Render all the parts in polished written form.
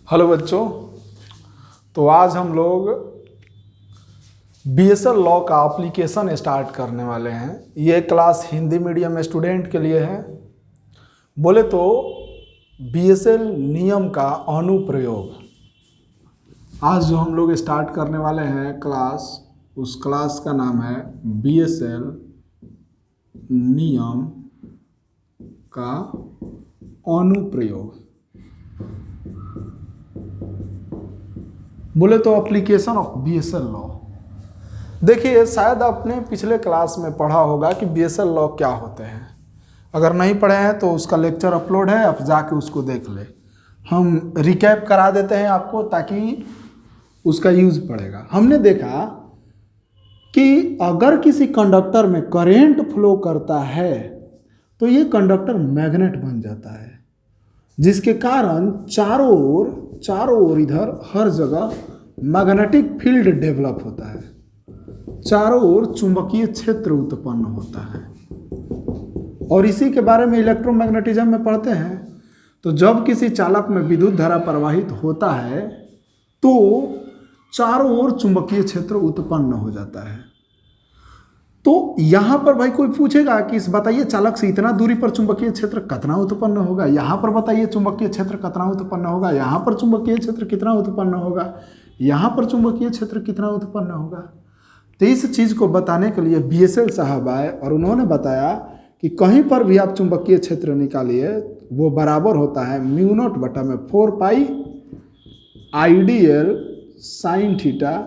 Hello बच्चों, तो आज हम लोग बीएसएल लॉ का एप्लीकेशन स्टार्ट करने वाले हैं। ये क्लास हिंदी मीडियम स्टूडेंट के लिए है। बोले तो बीएसएल नियम का अनुप्रयोग आज जो हम लोग स्टार्ट करने वाले हैं क्लास, उस क्लास का नाम है बीएसएल नियम का अनुप्रयोग। बोले तो एप्लीकेशन ऑफ बीएसएल लॉ। देखिए, शायद आपने पिछले क्लास में पढ़ा होगा कि बीएसएल लॉ क्या होते हैं। अगर नहीं पढ़े हैं तो उसका लेक्चर अपलोड है, आप जाके उसको देख ले। हम रिकैप करा देते हैं आपको ताकि उसका यूज पड़ेगा। हमने देखा कि अगर किसी कंडक्टर में करंट फ्लो करता है तो ये कंडक्टर मैग्नेट बन जाता है, जिसके कारण चारों ओर इधर हर जगह मैग्नेटिक फील्ड डेवलप होता है, चारों ओर चुंबकीय क्षेत्र उत्पन्न होता है। और इसी के बारे में इलेक्ट्रोमैग्नेटिज्म में पढ़ते हैं। तो जब किसी चालक में विद्युत धारा प्रवाहित होता है तो चारों ओर चुंबकीय क्षेत्र उत्पन्न हो जाता है। तो यहां पर भाई कोई पूछेगा कि इस बताइए चालक से इतना दूरी पर चुंबकीय क्षेत्र कितना उत्पन्न होगा, यहां पर बताइए चुंबकीय क्षेत्र कितना उत्पन्न होगा, यहां पर चुंबकीय क्षेत्र कितना उत्पन्न होगा, यहां पर चुंबकीय क्षेत्र कितना उत्पन्न होगा। तो इस चीज को बताने के लिए बीएसएल साहब आए और उन्होंने बताया कि कहीं पर भी आप चुंबकीय क्षेत्र निकालिए वो बराबर होता है μ0/4 पाई आइडियल साइन थीटा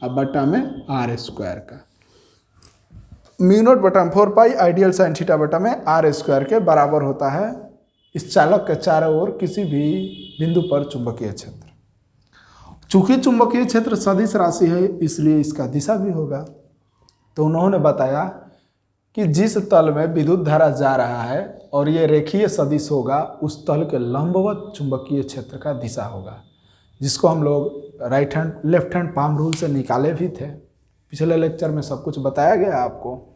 बटा में आर स्क्वायर का। μ0/4 पाई आइडियल साइन थीटा बटा में आर स्क्वायर के बराबर होता है इस चालक के चारों ओर किसी भी बिंदु पर चुंबकीय क्षेत्र। चूंकि चुंबकीय क्षेत्र सदिश राशि है इसलिए इसका दिशा भी होगा। तो उन्होंने बताया कि जिस तल में विद्युत धारा जा रहा है और ये रेखीय सदिश होगा, उस तल के लंबवत चुंबकीय क्षेत्र का दिशा होगा, जिसको हम लोग लेफ्ट हैंड पाम रूल से निकाले भी थे। पिछले लेक्चर में सब कुछ बताया गया आपको,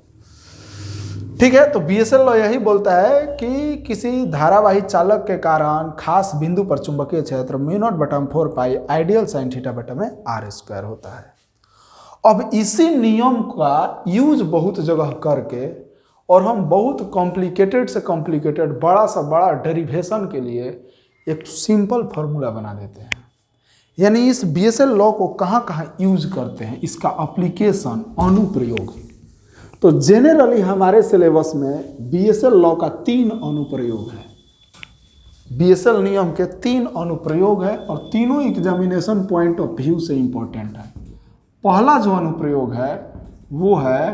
ठीक है। तो बीएसएल लॉ यही बोलता है कि किसी धारावाही चालक के कारण खास बिंदु पर चुंबकीय क्षेत्र μ0/4 पाई आइडियल साइन थीटा बटा में आर स्क्वायर होता है। अब इसी नियम का यूज बहुत जगह करके और हम बहुत कॉम्प्लिकेटेड से कॉम्प्लिकेटेड बड़ा सा बड़ा डेरिवेशन के लिए एक सिंपल फार्मूला बना देते हैं। यानी इस बीएसएल लॉ को कहाँ कहाँ यूज करते हैं, इसका एप्लीकेशन अनुप्रयोग। तो जेनरली हमारे सिलेबस में बीएसएल लॉ का 3 अनुप्रयोग है। बीएसएल नियम के 3 अनुप्रयोग है और तीनों एग्जामिनेशन पॉइंट ऑफ व्यू से इंपॉर्टेंट है। पहला जो अनुप्रयोग है वो है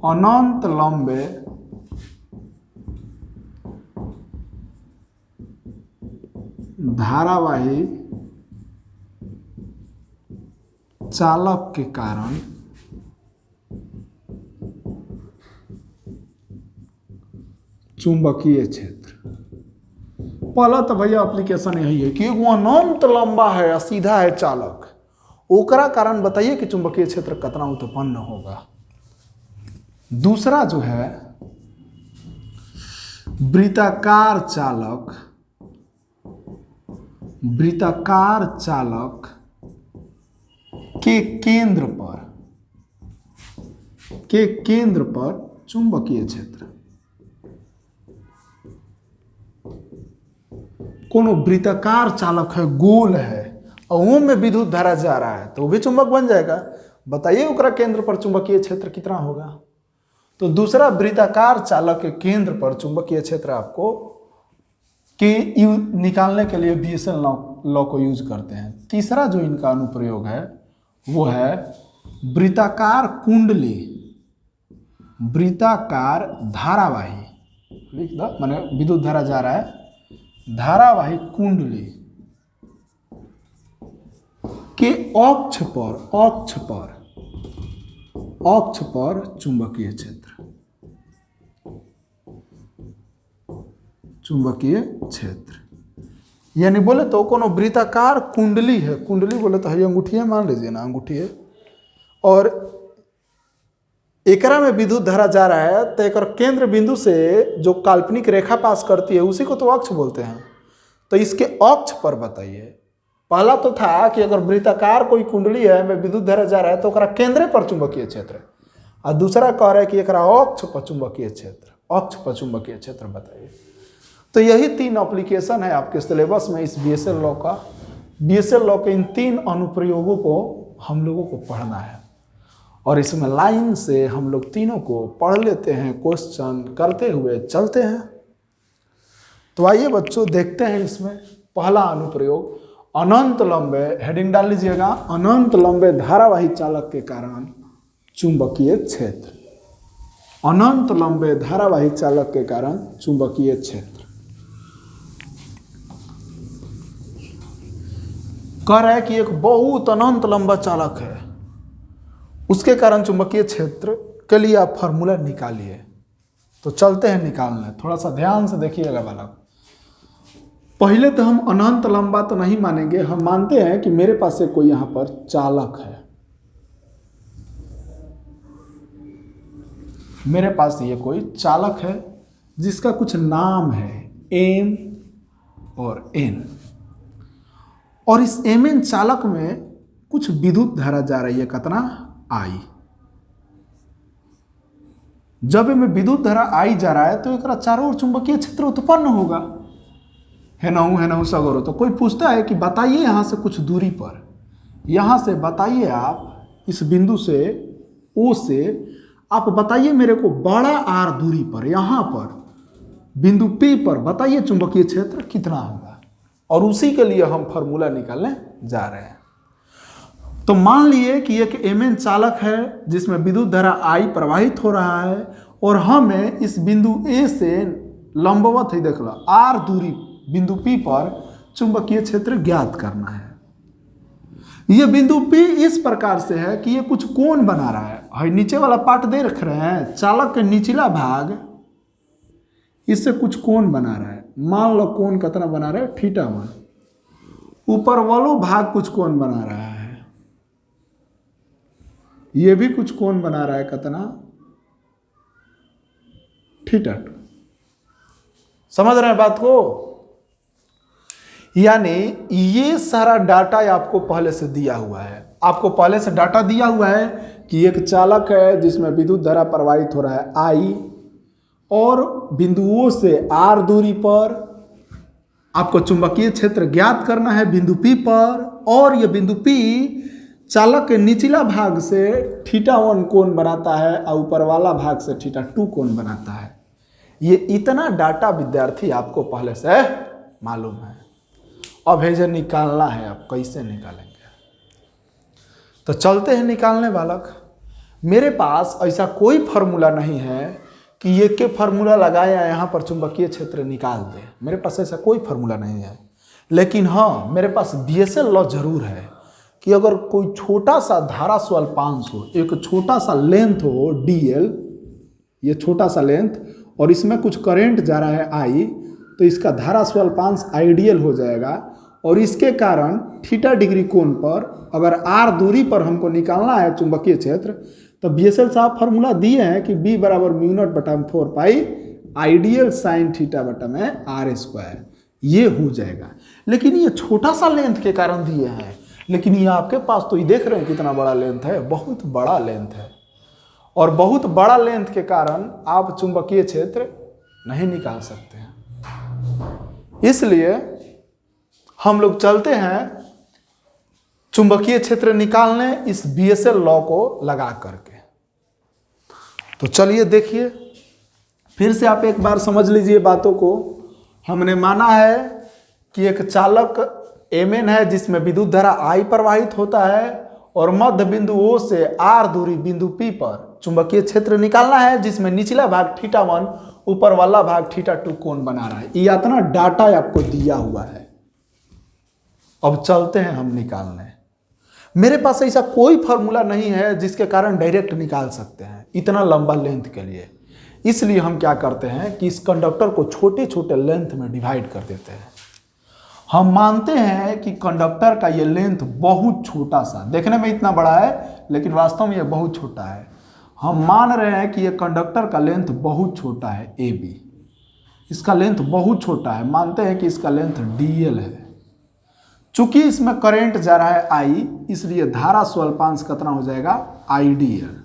अनंत लंबे धारावाही चालक के कारण चुंबकीय क्षेत्र। पहला तो भैया एप्लीकेशन यही है कि वो अनंत लंबा है, सीधा है चालक, ओकरा कारण बताइए कि चुंबकीय क्षेत्र कितना उत्पन्न होगा। दूसरा जो है वृत्ताकार चालक के केंद्र पर चुंबकीय क्षेत्र। कोनो वृत्ताकार चालक है, गोल है और वो में विद्युत धारा जा रहा है तो वो भी चुंबक बन जाएगा। बताइए उसका केंद्र पर चुंबकीय क्षेत्र कितना होगा। तो दूसरा वृत्ताकार चालक के केंद्र पर चुंबकीय क्षेत्र आपको निकालने के लिए बीएसएल लॉ को यूज करते हैं। तीसरा जो इनका अनुप्रयोग है वो है वृत्ताकार धारावाही, लिख दो, माने विद्युत धारा जा रहा है, धारावाही कुंडली के अक्ष पर चुंबकीय क्षेत्र। यानी बोले तो कोनो वृत्ताकार कुंडली है, कुंडली बोले तो है अंगूठी है, मान लीजिए ना अंगूठी है, और एकरा में विद्युत धारा जा रहा है तो एक केंद्र बिंदु से जो काल्पनिक रेखा पास करती है उसी को तो अक्ष बोलते हैं। तो इसके अक्ष पर बताइए पहला तो था कि अगर वृत्ताकार कोई कुंडली है में विद्युत धारा जा रहा है तो ओकरा केंद्र पर चुंबकीय क्षेत्र, और दूसरा कह रहा है कि एकरा अक्ष पर चुंबकीय क्षेत्र, अक्ष पर चुंबकीय क्षेत्र बताइए। तो यही 3 एप्लीकेशन है आपके सिलेबस में इस बीएसएल लॉ का। बीएसएल लॉ के इन 3 अनुप्रयोगों को हम लोगों को पढ़ना है, और इसमें लाइन से हम लोग तीनों को पढ़ लेते हैं, क्वेश्चन करते हुए चलते हैं। तो आइए बच्चों देखते हैं इसमें पहला अनुप्रयोग, अनंत लंबे, हेडिंग डाल लीजिएगा, अनंत लंबे धारावाही चालक के कारण चुंबकीय क्षेत्र। अनंत लंबे धारावाही चालक के कारण चुंबकीय क्षेत्र। कह रहा है कि एक बहुत अनंत लंबा चालक है, उसके कारण चुंबकीय क्षेत्र के लिए आप फॉर्मूला निकालिए। तो चलते हैं निकालने, थोड़ा सा ध्यान से देखिएगा बालक। पहले तो हम अनंत लंबा तो नहीं मानेंगे, हम मानते हैं कि मेरे पास से कोई यहां पर चालक है, मेरे पास ये कोई चालक है जिसका कुछ नाम है एम और एन, और इस एम एन चालक में कुछ विद्युत धारा जा रही है, कितना आई। जब में विद्युत धारा आई जा रहा है तो एक चारों ओर चुंबकीय क्षेत्र उत्पन्न होगा, है ना सगरो। तो कोई पूछता है कि बताइए यहां से कुछ दूरी पर, यहां से बताइए आप इस बिंदु से ओ से आप बताइए मेरे को बड़ा आर दूरी पर, यहां पर बिंदु पी पर बताइए चुंबकीय क्षेत्र कितना होगा, और उसी के लिए हम फॉर्मूला निकालने जा रहे हैं। तो मान लिए कि एक एमएन चालक है जिसमें विद्युत धारा आई प्रवाहित हो रहा है, और हमें इस बिंदु ए से लंबवत ही देख लो आर दूरी बिंदु पी पर चुंबकीय क्षेत्र ज्ञात करना है। यह बिंदु पी इस प्रकार से है कि यह कुछ कोण बना रहा है, नीचे वाला पार्ट दे रख रहे हैं, चालक का निचला भाग इससे कुछ कोण बना रहा है। मान लो कोण कितना बना रहा है, θ1। ऊपर वालों भाग कुछ कोण बना रहा है, यह भी कुछ कोण बना रहा है, कितना θ2। समझ रहे हैं बात को? यानी ये सारा डाटा आपको पहले से दिया हुआ है, आपको पहले से डाटा दिया हुआ है कि एक चालक है जिसमें विद्युत धारा प्रवाहित हो रहा है आई, और बिंदुओं से आर दूरी पर आपको चुंबकीय क्षेत्र ज्ञात करना है बिंदु पी पर, और यह बिंदु पी चालक के निचला भाग से θ1 कोण बनाता है और ऊपर वाला भाग से θ2 कोण बनाता है। ये इतना डाटा विद्यार्थी आपको पहले से मालूम है। अब है जो निकालना है, आप कैसे निकालेंगे? तो चलते हैं निकालने बालक। मेरे पास ऐसा कोई फॉर्मूला नहीं है कि ये के फॉर्मूला लगाया यहाँ पर चुंबकीय क्षेत्र निकाल दे, मेरे पास ऐसा कोई फॉर्मूला नहीं है। लेकिन हाँ, मेरे पास बीएसएल लॉ जरूर है कि अगर कोई छोटा सा धारा स्वल्पांश हो, एक छोटा सा लेंथ हो डीएल, ये छोटा सा लेंथ, और इसमें कुछ करंट जा रहा है आई, तो इसका धारा स्वल्पांश आइडियल हो जाएगा, और इसके कारण θ डिग्री कोण पर अगर आर दूरी पर हमको निकालना है चुंबकीय क्षेत्र, तो बीएसएल साहब फॉर्मूला दिए हैं कि B बराबर μ0/4 पाई आइडियल साइन θ/r², ये हो जाएगा। लेकिन ये छोटा सा लेंथ के कारण दिए हैं, लेकिन ये आपके पास तो ये देख रहे हैं कितना बड़ा लेंथ है, बहुत बड़ा लेंथ है, और बहुत बड़ा लेंथ के कारण आप चुंबकीय क्षेत्र नहीं निकाल सकते हैं। इसलिए हम लोग चलते हैं चुंबकीय क्षेत्र निकालने इस बीएसएल लॉ को लगा करके। तो चलिए देखिए, फिर से आप एक बार समझ लीजिए बातों को। हमने माना है कि एक चालक एमएन है जिसमें विद्युत धारा आई प्रवाहित होता है, और मध्य बिंदु ओ से आर दूरी बिंदु पी पर चुंबकीय क्षेत्र निकालना है जिसमें निचला भाग θ1 ऊपर वाला भाग θ2 कोण बना रहा है। ये इतना डाटा आपको दिया हुआ है। अब चलते हैं हम निकालने। मेरे पास ऐसा कोई फॉर्मूला नहीं है जिसके कारण डायरेक्ट निकाल सकते हैं इतना लंबा लेंथ के लिए। इसलिए हम क्या करते हैं कि इस कंडक्टर को छोटे छोटे लेंथ में डिवाइड कर देते हैं। हम मानते हैं कि कंडक्टर का ये लेंथ बहुत छोटा सा, देखने में इतना बड़ा है लेकिन वास्तव में ये बहुत छोटा है। हम मान रहे हैं कि ये कंडक्टर का लेंथ बहुत छोटा है, ए बी, इसका लेंथ बहुत छोटा है। मानते हैं कि इसका लेंथ डीएल है। चूंकि इसमें करंट जा रहा है आई, इसलिए धारा स्वल्पांश कितना हो जाएगा आईडीएल।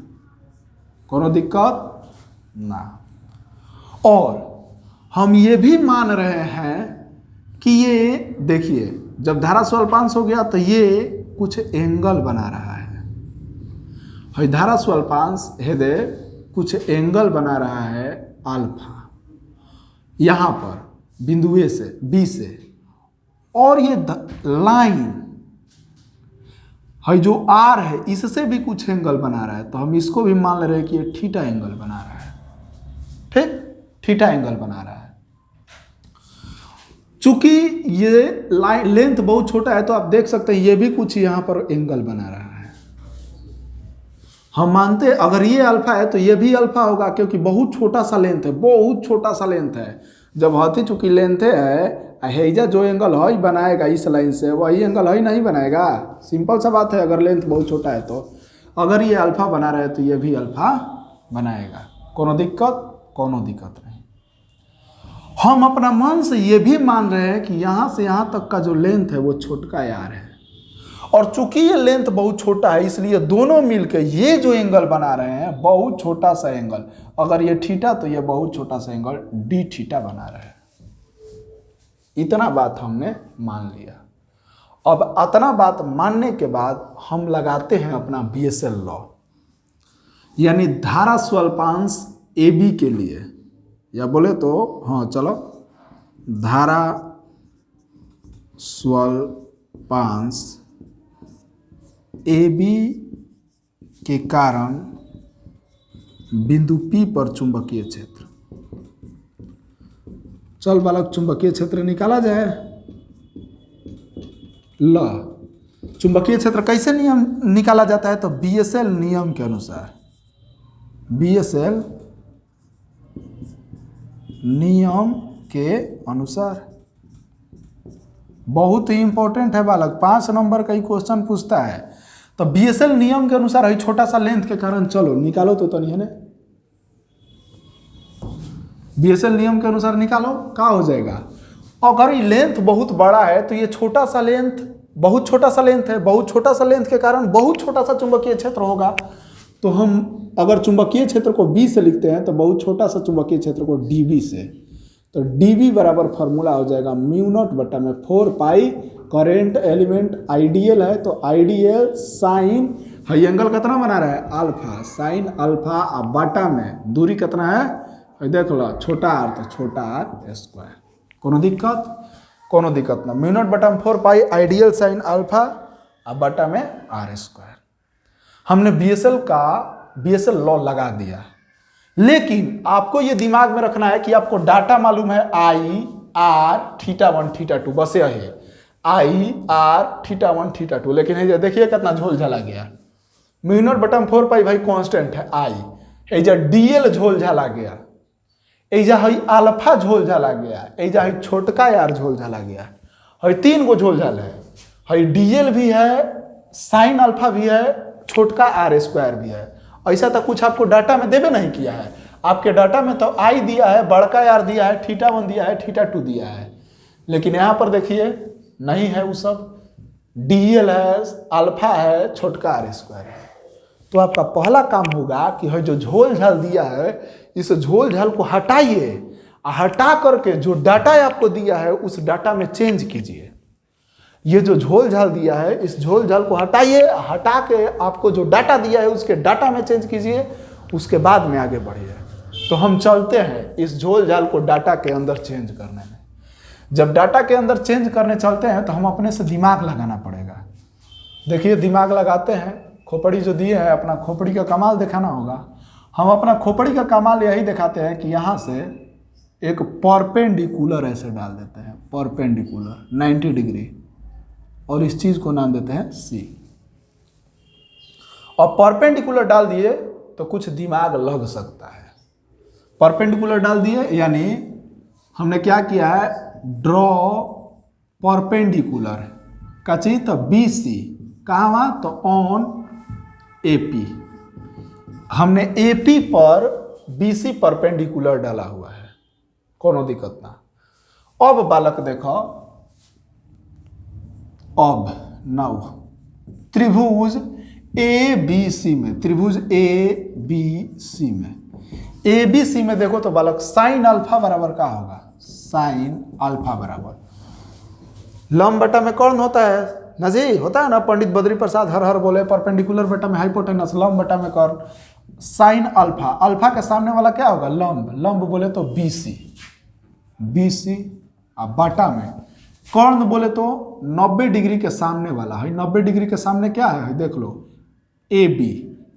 कोनो दिक्कत ना। और हम ये भी मान रहे हैं कि ये देखिए जब धारा स्वल्पांश हो गया तो ये कुछ एंगल बना रहा है। धारा स्वल्पांश हृदय कुछ एंगल बना रहा है अल्फा यहां पर बिंदु ए से बी से, और ये लाइन है जो आर है इससे भी कुछ एंगल बना रहा है। तो हम इसको भी मान ले रहे हैं कि ये थीटा एंगल बना रहा है। ठीक, थीटा एंगल बना रहा है। चूंकि ये लाइन लेंथ बहुत छोटा है तो आप देख सकते हैं ये भी कुछ यहां पर एंगल बना रहा है। हम मानते हैं अगर ये अल्फा है तो ये भी अल्फा होगा, क्योंकि बहुत छोटा सा लेंथ है, बहुत छोटा सा लेंथ है। जब हती चूंकि लेंथ है हेजा जो एंगल है बनाएगा इस लाइन से वही एंगल है नहीं बनाएगा। सिंपल सा बात है। अगर लेंथ बहुत छोटा है तो अगर ये अल्फा बना रहा है तो ये भी अल्फा बनाएगा। कोनो दिक्कत? कोनो दिक्कत नहीं। हम अपना मन से ये भी मान रहे हैं कि यहां से यहां तक का जो लेंथ है वो छोटका यार है, और चूंकि ये लेंथ बहुत छोटा है इसलिए दोनों मिलकर ये जो एंगल बना रहे हैं बहुत छोटा सा एंगल, अगर ये थीटा तो ये बहुत छोटा सा एंगल डी थीटा बना रहे हैं। इतना बात हमने मान लिया। अब इतना बात मानने के बाद हम लगाते हैं अपना बीएसएल लॉ, यानी धारा स्वल्पांश ए बी के लिए, या बोले तो हाँ चलो धारा स्वल्पांश ए बी के कारण बिंदु P पर चुंबकीय क्षेत्र। चल बालक चुंबकीय क्षेत्र निकाला जाए। ल चुंबकीय क्षेत्र कैसे नियम निकाला जाता है तो बीएसएल नियम के अनुसार, बीएसएल नियम के अनुसार। बहुत ही इंपॉर्टेंट है बालक, 5 नंबर का ही क्वेश्चन पूछता है। तो बीएसएल नियम के अनुसार है छोटा सा लेंथ के कारण, चलो निकालो तो नहीं है ना। बीएसएल नियम के अनुसार निकालो, क्या हो जाएगा। अगर ये लेंथ बहुत बड़ा है तो ये छोटा सा लेंथ, बहुत छोटा सा लेंथ है, बहुत छोटा सा लेंथ के कारण बहुत छोटा सा चुंबकीय क्षेत्र होगा। तो हम अगर चुंबकीय क्षेत्र को बी से लिखते हैं तो बहुत छोटा सा चुंबकीय क्षेत्र को डीबी से, तो डीबी बराबर फॉर्मूला हो जाएगा म्यू0 बटा में 4 पाई। करेंट एलिमेंट आइडियल है तो आइडियल साइन है, एंगल कितना बना रहा है अल्फा, साइन अल्फा। अब बटा में दूरी कितना है देख लो, छोटा आर तो छोटा आर स्क्वायर। कोनो दिक्कत? कोनो दिक्कत ना। म्यू0 बटा में 4 पाई आइडियल साइन अल्फा अब बटा में आर स्क्वायर। हमने बीएसएल लॉ लगा दिया, लेकिन आपको ये दिमाग में रखना है कि आपको डाटा मालूम है आई आर थीटा 1 थीटा 2, बस यही आई आर थीटा 1 थीटा 2। लेकिन ये देखिए कितना झोल झाला गया। म्यू0 बटा में 4 पाई भाई कांस्टेंट है आई, एजा डीएल झोल झाला गया, एजा है अल्फा झोल झाला गया, एजा है छोटका यार झोल झाला गया, है 3 गो झोल झाल है डीएल भी है, साइन अल्फा भी है, छोटका आर स्क्वायर भी है। ऐसा तो कुछ आपको डाटा में देवे नहीं किया है। आपके डाटा में तो आई दिया है, बड़का यार दिया है, थीटा 1 दिया है, थीटा 2 दिया है, लेकिन यहाँ पर देखिए नहीं है वो सब। डीएल है, अल्फा है, छोटका आर स्क्वायर है। तो आपका पहला काम होगा कि है जो झोल झाल दिया है इस झोल झाल को हटाइए, हटा करके जो डाटा आपको दिया है उस डाटा में चेंज कीजिए। ये जो झोल झाल दिया है इस झोल झाल को हटाइए, हटा के आपको जो डाटा दिया है उसके डाटा में चेंज कीजिए, उसके बाद में आगे बढ़िए। तो हम चलते हैं इस झोल झाल को डाटा के अंदर चेंज करने में। जब डाटा के अंदर चेंज करने चलते हैं तो हम अपने से दिमाग लगाना पड़ेगा। देखिए दिमाग लगाते हैं, खोपड़ी जो दिए है अपना खोपड़ी का कमाल दिखाना होगा। हम अपना खोपड़ी का कमाल यही दिखाते हैं कि यहाँ से एक परपेंडिकुलर ऐसे डाल देते हैं, परपेंडिकुलर 90 डिग्री, और इस चीज़ को नाम देते हैं सी। और परपेंडिकुलर डाल दिए तो कुछ दिमाग लग सकता है। परपेंडिकुलर डाल दिए यानी हमने क्या किया है, ड्रॉ परपेंडिकुलर का चीज तो बी सी, कहाँ तो ऑन एपी। हमने एपी पर बीसी परपेंडिकुलर डाला हुआ है, कोनो दिक्कत ना। अब बालक देखो अब नाउ त्रिभुज ए बी सी में, त्रिभुज ए बी सी में, ए बी सी में देखो तो बालक साइन अल्फा बराबर क्या होगा, साइन अल्फा बराबर लंब बटा में कौन होता है ना जी, होता है ना, पंडित बद्री प्रसाद हर हर बोले, परपेंडिकुलर बटा में हाइपोटेनस, लंब बटा में कौन, साइन अल्फा, अल्फा के सामने वाला क्या होगा, लंब, लंब बोले तो बी सी, बी सी, और बटा में कर्ण बोले तो 90 डिग्री के सामने वाला है, 90 डिग्री के सामने क्या है देख लो, ए बी,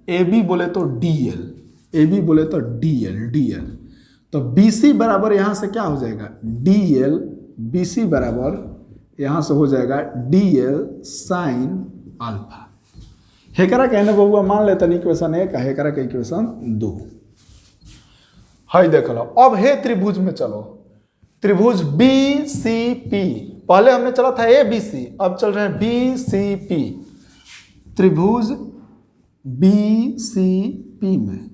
ए बी बोले तो डी एल, ए बी बोले तो डी एल, डी एल, तो बी सी बराबर यहाँ से क्या हो जाएगा, डी एल, बी सी बराबर यहाँ से हो जाएगा डी एल साइन अल्फा। हेकरा कहने बउआ मान लेते इक्वेशन 1, हेकरा के इक्वेशन 2 है, देख लो। अब हे त्रिभुज में चलो, त्रिभुज बी सी पी, पहले हमने चला था ए बी सी, अब चल रहे हैं बी सी पी, त्रिभुज बी सी पी में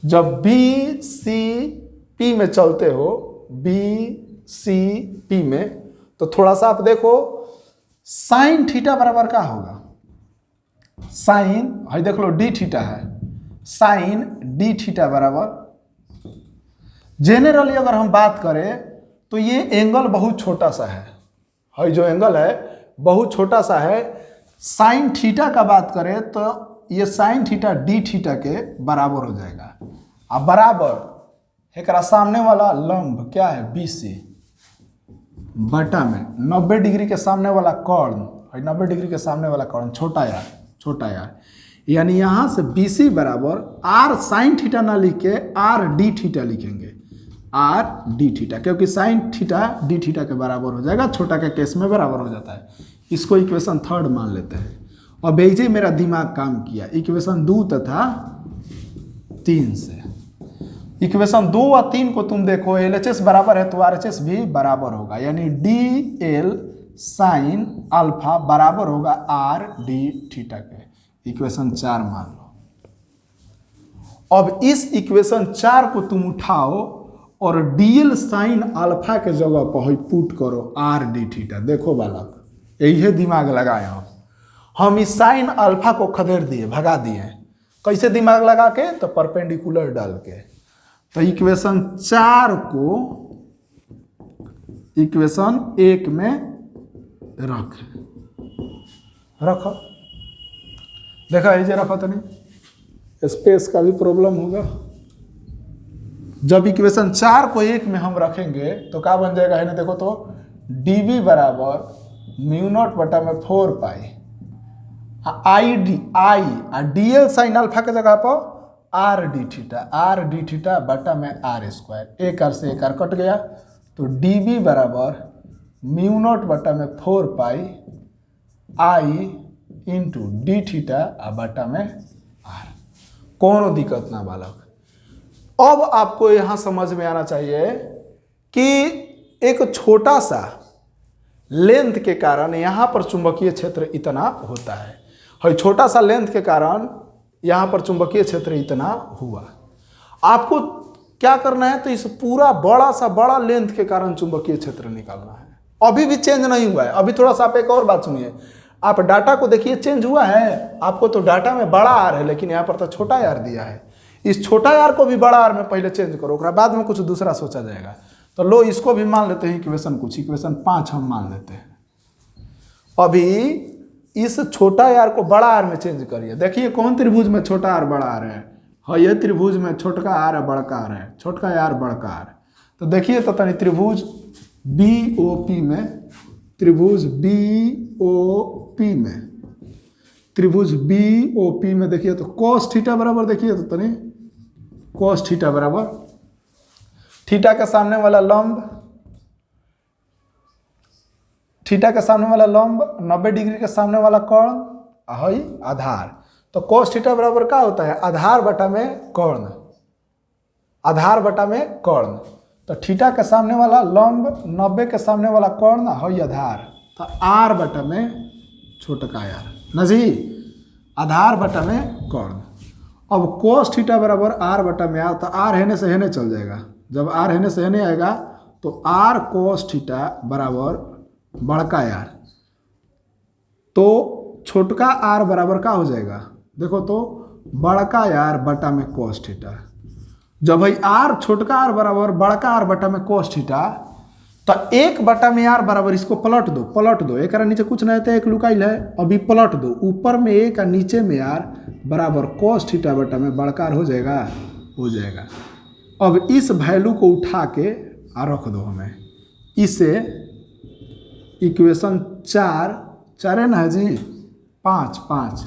जब बी सी पी में चलते हो, बी सी पी में, तो थोड़ा सा आप देखो साइन थीटा बराबर क्या होगा, साइन है देख लो डी थीटा है, साइन डी थीटा बराबर, जेनरली अगर हम बात करें तो ये एंगल बहुत छोटा सा है जो एंगल है बहुत छोटा सा है, साइन थीटा का बात करें तो ये साइन थीटा डी थीटा के बराबर हो जाएगा, अब बराबर एकरा सामने वाला लंब क्या है, बी सी, बटा में 90 डिग्री के सामने वाला कर्ण, 90 डिग्री के सामने वाला कर्ण छोटा यार, छोटा यार, यानी यहां से बी सी बराबर आर साइन थीटा ना लिख के आर डी थीटा लिखेंगे, आर डी थीटा, क्योंकि साइन थीटा डी थीटा के बराबर हो जाएगा, छोटा के केस में बराबर हो जाता है, इसको इक्वेशन 3 मान लेते हैं। अब ऐसे मेरा दिमाग काम किया इक्वेशन 2 तथा 3 से, इक्वेशन 2 और 3 को तुम देखो, LHS बराबर है तो RHS भी बराबर होगा, यानी डी एल साइन अल्फा बराबर होगा आर डी थीटा के, इक्वेशन 4 मान लो। अब इस इक्वेशन 4 को तुम उठाओ और डीएल साइन अल्फा के जगह पर पुट करो आर डी थीटा, देखो बालक यही दिमाग लगाए हम इस साइन अल्फा को खदेड़ दिए, भगा दिए, कैसे दिमाग लगा के, तो परपेंडिकुलर डाल के, तो इक्वेशन 4 को इक्वेशन 1 में रखो, देखा ये रखो तो नहीं, स्पेस का भी प्रॉब्लम होगा, जब इक्वेशन 4 को 1 में हम रखेंगे तो क्या बन जाएगा है ना, देखो तो डी बी बराबर म्यू नॉट बटा में 4 pi i d i d l sine alpha के जगह पर आर डी थीटा बटा में आर स्क्वायर, एक आर से एक आर कट गया, तो डी बी बराबर म्यू नॉट बटा में 4 पाई आई इंटू डी थीटा बटा में आर, कोनो दिक्कत ना बालक। अब आपको यहां समझ में आना चाहिए कि एक छोटा सा लेंथ के कारण यहां पर चुंबकीय क्षेत्र इतना होता है, छोटा सा लेंथ के कारण यहां पर चुंबकीय क्षेत्र इतना हुआ। आपको क्या करना है, तो इस पूरा बड़ा लेंथ के कारण चुंबकीय क्षेत्र निकालना है, अभी भी चेंज नहीं हुआ है। अभी थोड़ा सा आप एक और बात सुनिए, आप डाटा को देखिए, चेंज हुआ है, आपको तो डाटा में बड़ा आर है लेकिन यहाँ पर तो छोटा आर दिया है, इस छोटा आर को भी बड़ा आर में पहले चेंज करो, बाद में कुछ दूसरा सोचा जाएगा। तो लो इसको भी मान लेते हैं इक्वेशन, कुछ इक्वेशन 5 हम मान लेते हैं। अभी इस छोटा आर को बड़ा आर में चेंज करिए, देखिए कौन त्रिभुज में छोटा आर बड़ा आर है, ये त्रिभुज में छोटका आर है बड़का आर है, छोटका आर बड़का आर। तो देखिए तो तनी त्रिभुज बी ओ पी में, त्रिभुज बी ओ पी में, त्रिभुज बी ओ पी में देखिए तो cos थीटा बराबर, देखिए तो तनी cos थीटा बराबर थीटा के सामने वाला लंब, थीटा के सामने वाला लंब 90 डिग्री के सामने वाला कर्ण है आधार, तो cos थीटा बराबर क्या होता है, आधार बटा में कर्ण, आधार बटा में कर्ण। तो थीटा के सामने वाला लंब 90 के सामने वाला कर्ण है आधार, तो आर बटा में छोटका आर ना जी, आधार बटा में कर्ण। अब cos थीटा बराबर आर बटा में आर, तो आर हेने से हेने चल जाएगा, जब आर हेने से हेने आएगा तो आर cos थीटा बराबर बड़का आर, तो छोटका आर बराबर का हो जाएगा, देखो तो बड़का आर बटा में cos थीटा। जब भाई आर छोटका आर बराबर बड़का आर बटा में cos थीटा, तो 1/r बराबर इसको पलट दो, एक नीचे कुछ नहीं था, एक लुकाइल है, अभी पलट दो, ऊपर में 1 और नीचे में r बराबर cos थीटा बटा में बड़का आर हो जाएगा। अब इस वैल्यू को उठा के रख दो हमें, इसे इक्वेशन 4 है ना जी, 5,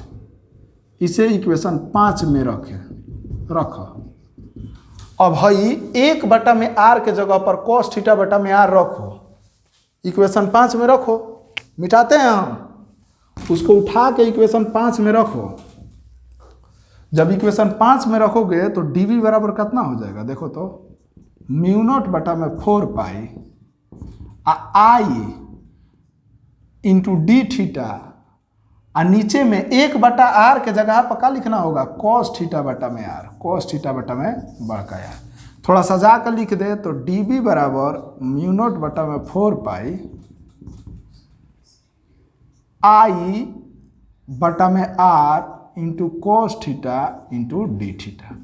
इसे इक्वेशन 5 में रखो। अब भाई 1/r के जगह पर cos थीटा बटा में r रखो, इक्वेशन 5 में रखो, मिटाते हैं हम, उसको उठा के इक्वेशन 5 में रखो। जब इक्वेशन 5 में रखोगे तो dv बराबर कितना हो जाएगा, देखो तो μ0 बटा में 4 पाई i इंटू डी थीटा, और नीचे में 1/r के जगह पर क्या लिखना होगा, cos थीटा बटा में r, cos थीटा बटा में बड़का r। थोड़ा सजा कर लिख दे तो dv बराबर μ0 बटा में 4 पाई i बटा में r into cos theta into D theta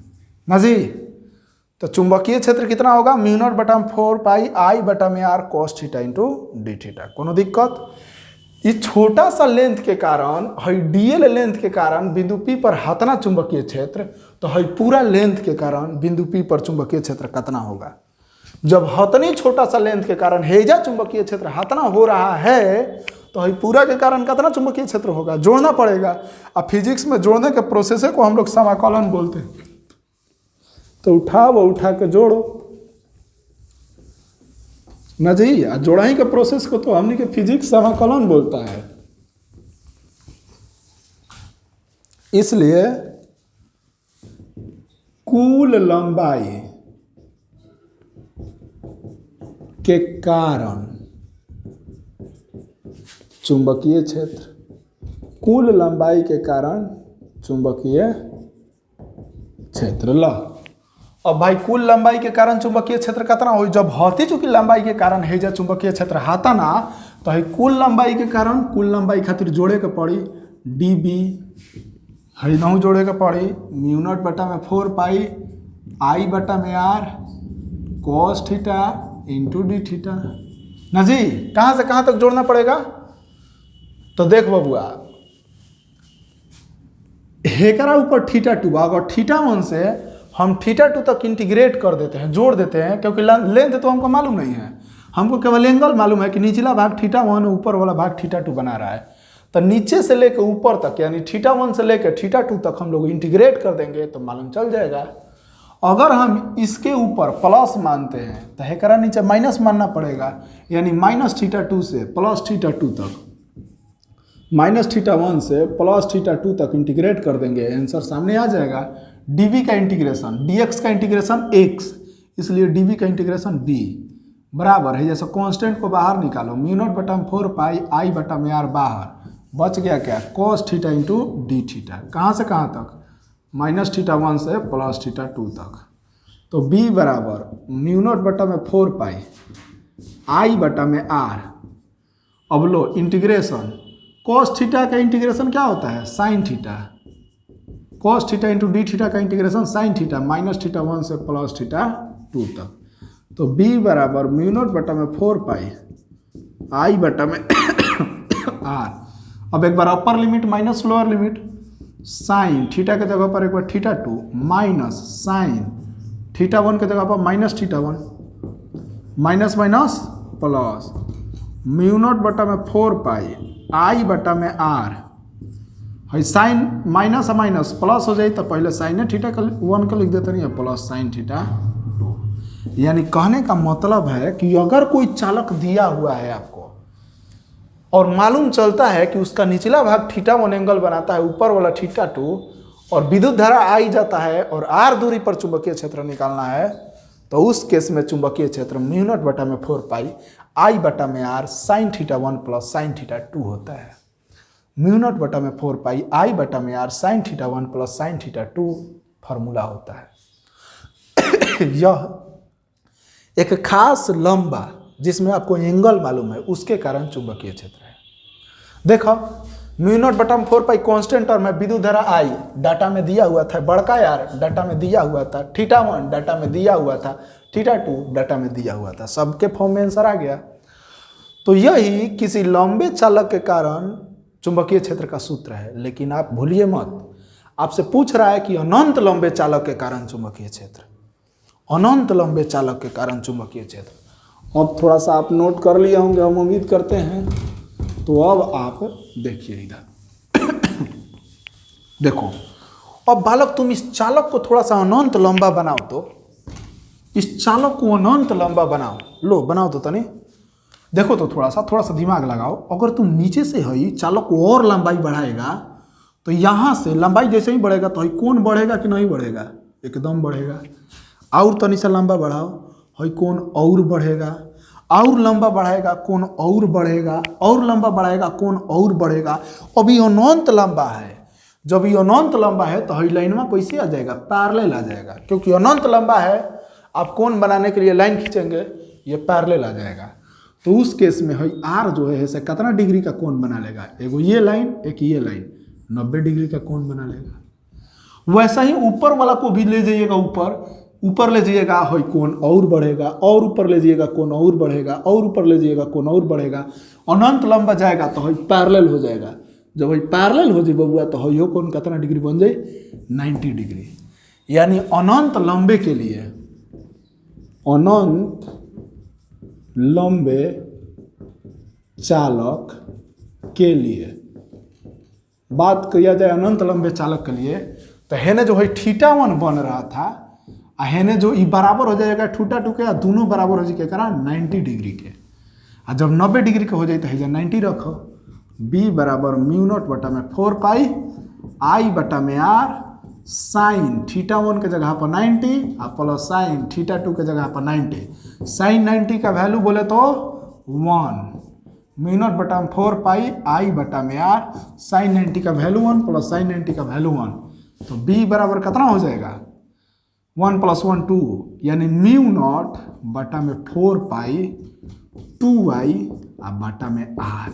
ना जी। तो चुंबकीय क्षेत्र कितना होगा, μ0 बटा में 4 पाई i बटा में r cos theta into D theta. कोनो दिक्कत, इस छोटा सा लेंथ के कारण, हई डीएल लेंथ के कारण बिंदु P पर हतना चुंबकीय क्षेत्र, तो हई पूरा लेंथ के कारण बिंदु P पर चुंबकीय क्षेत्र कितना होगा। जब हतनी छोटा सा लेंथ के कारण हेजा चुंबकीय क्षेत्र हतना हो रहा है, तो हई पूरा के कारण कितना चुंबकीय क्षेत्र होगा, जोड़ना पड़ेगा। अब फिजिक्स में जोड़ने के प्रोसेस को हम लोग समाकलन बोलते हैं। तो उठा के जोड़ो ना जी, जोड़ाई के प्रोसेस को तो हमने के फिजिक्स समाकलन बोलता है। इसलिए कुल लंबाई के कारण चुंबकीय क्षेत्र, कुल लंबाई के कारण चुंबकीय क्षेत्र। ला अब भाई कुल लंबाई के कारण चुंबकीय क्षेत्र कितना हो, जब हती चूंकि लंबाई के कारण है जब चुंबकीय क्षेत्र हाथा ना, तो है कुल लंबाई के कारण, कुल लंबाई खातिर जोड़े के पड़ी db, है नहु जोड़े के पड़ी μ0 बटा में 4 पाई i बटा में r cos theta into D theta ना जी। कहाँ से कहाँ तक जोड़ना पड़ेगा, तो देख बबुआ, हेकरा ऊपर θ2, अगर θ1 से हम θ2 तक इंटीग्रेट कर देते हैं, जोड़ देते हैं, क्योंकि लेंथ तो हमको मालूम नहीं है, हमको केवल एंगल मालूम है कि निचला भाग θ1 ऊपर वाला भाग θ2 बना रहा है। तो नीचे से लेकर ऊपर तक यानी θ1 से लेकर θ2 तक हम लोग इंटीग्रेट कर देंगे तो मालूम चल जाएगा। अगर हम इसके ऊपर प्लस मानते हैं तो हेकरा नीचे माइनस मानना पड़ेगा, यानी -θ2 से +θ2 तक, -θ1 से +θ2 तक इंटीग्रेट कर देंगे, आंसर सामने आ जाएगा। dv का इंटीग्रेशन, dx का इंटीग्रेशन x, इसलिए dv का इंटीग्रेशन b बराबर है, जैसे कांस्टेंट को बाहर निकालो, μ0 बटा में 4 पाई i बटा में r बाहर, बच गया क्या, cos theta into D theta. कहाँ से कहाँ तक, -θ1 से +θ2 तक। तो b बराबर μ0 बटा में 4 पाई i बटा में r। अब लो इंटीग्रेशन, cos थीटा का इंटीग्रेशन क्या होता है, sine theta, cos theta into D theta का इंटीग्रेशन साइन थीटा, -θ1 से +θ2 तक। तो b बराबर μ0 बटा में 4 पाई i बटा में r। अब एक बार upper limit minus lower limit, sine theta के जगह पर एक बार θ2 माइनस साइन θ1 के जगह पर -θ1, माइनस माइनस प्लस μ0 बटा में 4 पाई i बटा में r। है साइन माइनस माइनस प्लस हो जाए तो पहले साइन θ1 का लिख देते नहीं है, प्लस साइन θ2। यानी कहने का मतलब है कि अगर कोई चालक दिया हुआ है आपको और मालूम चलता है कि उसका निचला भाग θ1 एंगल बनाता है, ऊपर वाला θ2, और विद्युत धारा आई जाता है और r दूरी पर चुंबकीय क्षेत्र निकालना है, तो उस केस में चुंबकीय क्षेत्र μ0 बटा में 4 पाई i बटा में r साइन θ1 प्लस साइन θ2 होता है। μ0 बटा में 4 पाई i बटा में r sine θ1 plus sine θ2 formula होता है। यह एक खास लंबा जिसमें आपको एंगल मालूम है, उसके कारण चुंबकीय क्षेत्र है। देखो म्यू नॉट बटा में 4 पाई कांस्टेंट टर्म है, विद्युत धारा आई डाटा में दिया हुआ था, बड़का यार डाटा में दिया हुआ था, थीटा 1 डाटा में दिया हुआ था, थीटा 2 डाटा में दिया हुआ था, सबके फॉर्म में आंसर आ गया। तो यही किसी लंबे चालक के कारण चुंबकीय क्षेत्र का सूत्र है। लेकिन आप भूलिए मत, आपसे पूछ रहा है कि अनंत लंबे चालक के कारण चुंबकीय क्षेत्र, अनंत लंबे चालक के कारण चुंबकीय क्षेत्र। अब थोड़ा सा आप नोट कर लिए होंगे, हम उम्मीद करते हैं। तो अब आप देखिए इधर देखो, अब बालक तुम इस चालक को थोड़ा सा अनंत लंबा बनाओ, तो इस चालक को अनंत लंबा बनाओ, लो बनाओ तो तनी देखो, तो थोड़ा सा दिमाग लगाओ। अगर तुम नीचे से ही चालक को और लंबाई बढ़ाएगा तो यहाँ से लंबाई जैसे ही बढ़ेगा तो ही कोण बढ़ेगा कि नहीं बढ़ेगा? एकदम बढ़ेगा। और तनी सा लंबा बढ़ाओ, हई कोण और बढ़ेगा, और लंबा बढ़ाएगा कोण और बढ़ेगा, और लंबा बढ़ाएगा कोण और बढ़ेगा। अब ये अनंत लंबा है, जब ये अनंत लंबा है तो हई लाइन में कैसे आ जाएगा? पैरेलल आ जाएगा, क्योंकि अनंत लंबा है। आप कोण बनाने के लिए लाइन खींचेंगे, ये पैरेलल आ जाएगा। तो उस केस में हई आर जो है ऐसे कितना डिग्री का कोण बना लेगा? एगो ये लाइन, एक ये लाइन, 90 डिग्री का कोण बना लेगा। वैसा ही ऊपर वाला को भी ले जाइएगा, ऊपर ले जाइएगा, हई कोण और बढ़ेगा, और ऊपर ले जाइएगा कोण और बढ़ेगा, और ऊपर ले जाइएगा कोण और बढ़ेगा। अनंत लंबा जाएगा तो हई पैरेलल हो जाएगा। जब हई पैरेलल हो जाए बबुआ तो हई कोण कितना डिग्री बन जाए? 90 डिग्री। यानी अनंत लंबे के लिए, अनंत लंबे चालक के लिए बात किया जाए, अनंत लंबे चालक के लिए, तो हेने जो है थीटा 1 बन रहा था, हेने जो ई बराबर हो जाएगा थीटा 2 के, दोनों बराबर हो जाए करा 90 डिग्री के। आ जब 90 डिग्री के हो जाए तो है 90 रखो। बी बराबर म्यू नॉट बटा में 4 पाई आई बटा में आर साइन थीटा 1 के जगह पर 90 और प्लस साइन थीटा 2 के जगह पर 90। साइन 90 का वैल्यू बोले तो 1, म्यू नॉट बटा में 4 पाई आई बटा में आर साइन 90 का वैल्यू 1 प्लस साइन 90 का वैल्यू 1। तो बी बराबर कितना हो जाएगा? 1 + 1 2, यानी म्यू नॉट बटा में 4 पाई 2i और बटा में आर।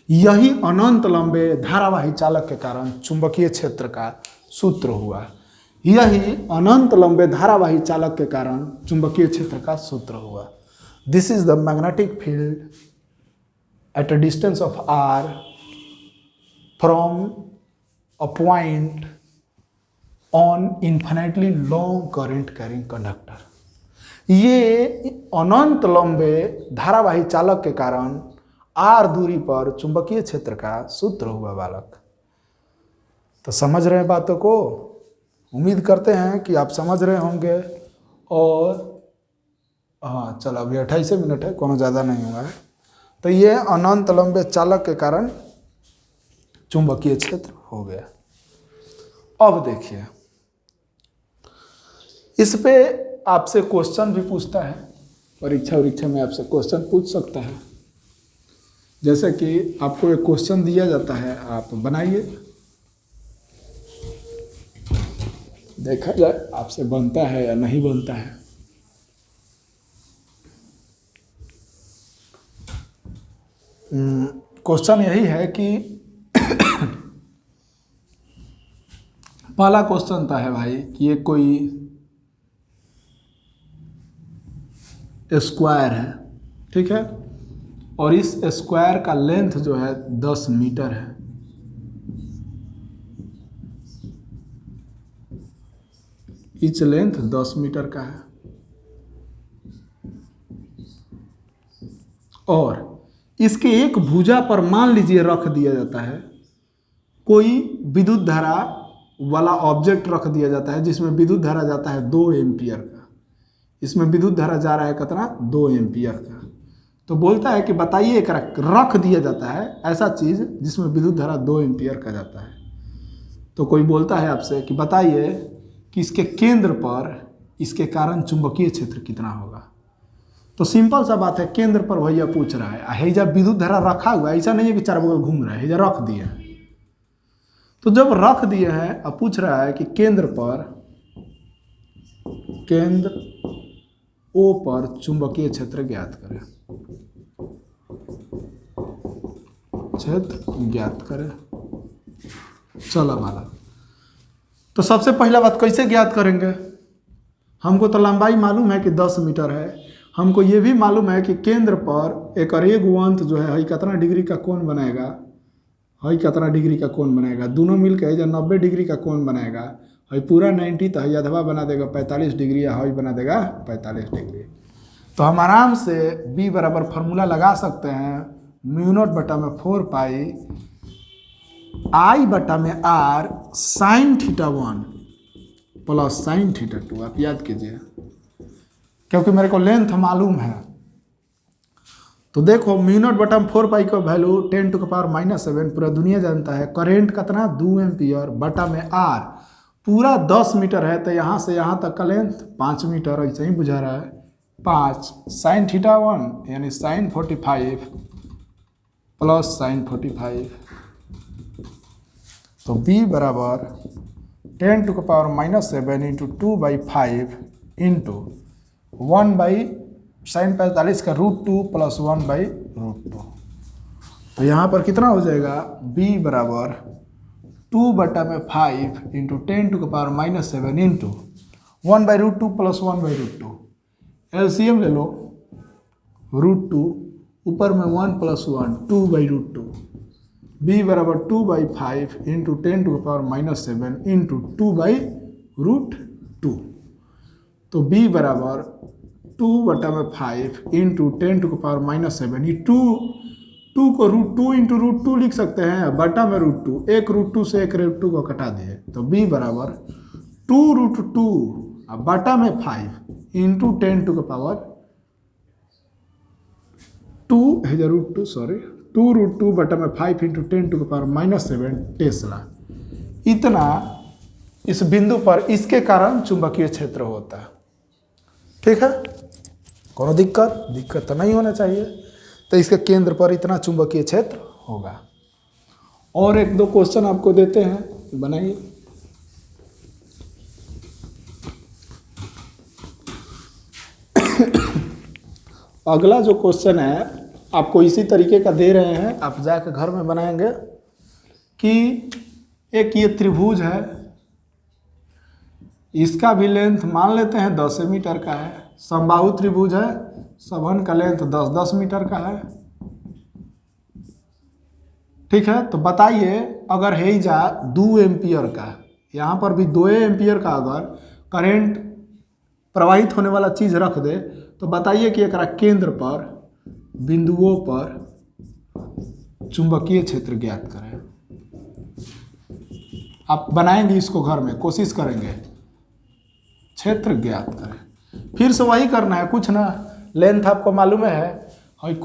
यही अनंत लंबे धारावाही चालक के कारण चुंबकीय क्षेत्र का सूत्र हुआ। यही अनंत लंबे धारावाही चालक के कारण चुंबकीय क्षेत्र का सूत्र हुआ। This is the magnetic field at a distance of r from a point on infinitely long current carrying conductor. ये अनंत लंबे धारावाही चालक के कारण r दूरी पर चुंबकीय क्षेत्र का सूत्र हुआ बालक। तो समझ रहे हैं बातों को? उम्मीद करते हैं कि आप समझ रहे होंगे। और हाँ चलो, अभी 28 मिनट है, कोनो ज़्यादा नहीं हुआ है। तो ये अनंत लंबे चालक के कारण चुंबकीय क्षेत्र हो गया। अब देखिए, इस पे आपसे क्वेश्चन भी पूछता है, परीक्षा में आपसे क्वेश्चन पूछ सकता है। जैसे कि आपको एक क्वेश्चन दिया जाता है, आप बनाइए, देखा जाए आपसे बनता है या नहीं बनता है। क्वेश्चन यही है कि पहला क्वेश्चन था है भाई कि ये कोई स्क्वायर है, ठीक है, और इस स्क्वायर का लेंथ जो है 10 मीटर है। इच लेंथ 10 मीटर का है और इसके एक भुजा पर मान लीजिए रख दिया जाता है कोई विद्युत धारा वाला ऑब्जेक्ट रख दिया जाता है जिसमें विद्युत धारा जाता है 2 एम्पियर का। इसमें विद्युत धारा जा रहा है कितना? 2 एम्पियर का। तो बोलता है कि बताइए, एक रख दिया जाता है ऐसा चीज़ जिसमें विद्युत धारा 2 एम्पियर का जाता है। तो कोई बोलता है आपसे कि बताइए कि इसके केंद्र पर इसके कारण चुंबकीय क्षेत्र कितना होगा। तो सिंपल सा बात है, केंद्र पर भैया पूछ रहा है, हैजा विद्युत धारा रखा हुआ है, ऐसा नहीं है कि चार बगल घूम रहा है, हैजा रख दिया है। तो जब रख दिया है, अब पूछ रहा है कि केंद्र O पर चुंबकीय क्षेत्र ज्ञात करें। क्षेत्र ज्ञात करें। चला वाला। तो सबसे पहला बात कैसे ज्ञात करेंगे? हमको तो लंबाई मालूम है कि 10 मीटर है, हमको ये भी मालूम है कि केंद्र पर एक रेगुवंत जो है कितना डिग्री का कोण बनाएगा, कितना डिग्री का कोण बनाएगा, दोनों मिलकर जो 90 डिग्री का कोण बनाएगा, पूरा 90 तो अधवा बना देगा 45 डिग्री, या बना देगा 45 डिग्री। तो हम आराम से b बराबर फार्मूला लगा सकते हैं, म्यू नॉट बटा में 4 पाई I बटा में r sine theta 1 plus sine theta 2। आप याद कीजिए, क्योंकि मेरे को लेंथ मालूम है। तो देखो म्यू नॉट बटा में 4 पाई का वैल्यू 10⁻⁻7 पूरा दुनिया जानता है। करेंट कितना 2 एम्पियर बटा में r पूरा 10 मीटर है, तो यहाँ से यहाँ तक का लेंथ 5 मीटर, ऐसे ही बुझा रहा है 5 साइन थीटा 1 यानी साइन 45 प्लस साइन 45। तो b बराबर 10⁻⁻7 इंटू 2/5 इंटू 1/sin 45 का √2 प्लस 1/√2। तो यहाँ पर कितना हो जाएगा? b बराबर 2/5 इंटू 10⁻⁻7 इंटू 1/√2 प्लस 1/√2। एलसीएम ले लो, √2 ऊपर में 1 प्लस 1 2/√2। b बराबर 2/5 इंटू 10⁻⁻7 इंटू 2/√2। तो b बराबर 2/5 इंटू 10⁻⁻7, ये 2 को √2 इंटू √2 लिख सकते हैं, बटा में √2, एक √2 से एक √2 को कटा दिए। तो b बराबर 2√2 बटा में 5 इंटू 2√2 बटा में 5 इंटू 10⁻⁷ टेस्ला। इतना इस बिंदु पर इसके कारण चुंबकीय क्षेत्र होता है। ठीक है, कोनो दिक्कत तो नहीं होना चाहिए। तो इसके केंद्र पर इतना चुंबकीय क्षेत्र होगा। और एक दो क्वेश्चन आपको देते हैं, बनाइए। अगला जो क्वेश्चन है आपको इसी तरीके का दे रहे हैं, आप जाकर घर में बनाएंगे कि एक ये त्रिभुज है, इसका भी लेंथ मान लेते हैं 10 मीटर का है। समबाहु त्रिभुज है, सबन का लेंथ 10-10 मीटर का है। ठीक है, तो बताइए अगर है जा 2 एम्पियर का, यहाँ पर भी 2 एम्पियर का अगर करंट प्रवाहित होने वाला चीज रख दे, तो बताइए कि एक केंद्र पर बिंदुओं पर चुंबकीय क्षेत्र ज्ञात करें। आप बनाएंगे इसको घर में, कोशिश करेंगे, क्षेत्र ज्ञात करें। फिर से वही करना है, कुछ ना, लेंथ आपको मालूम है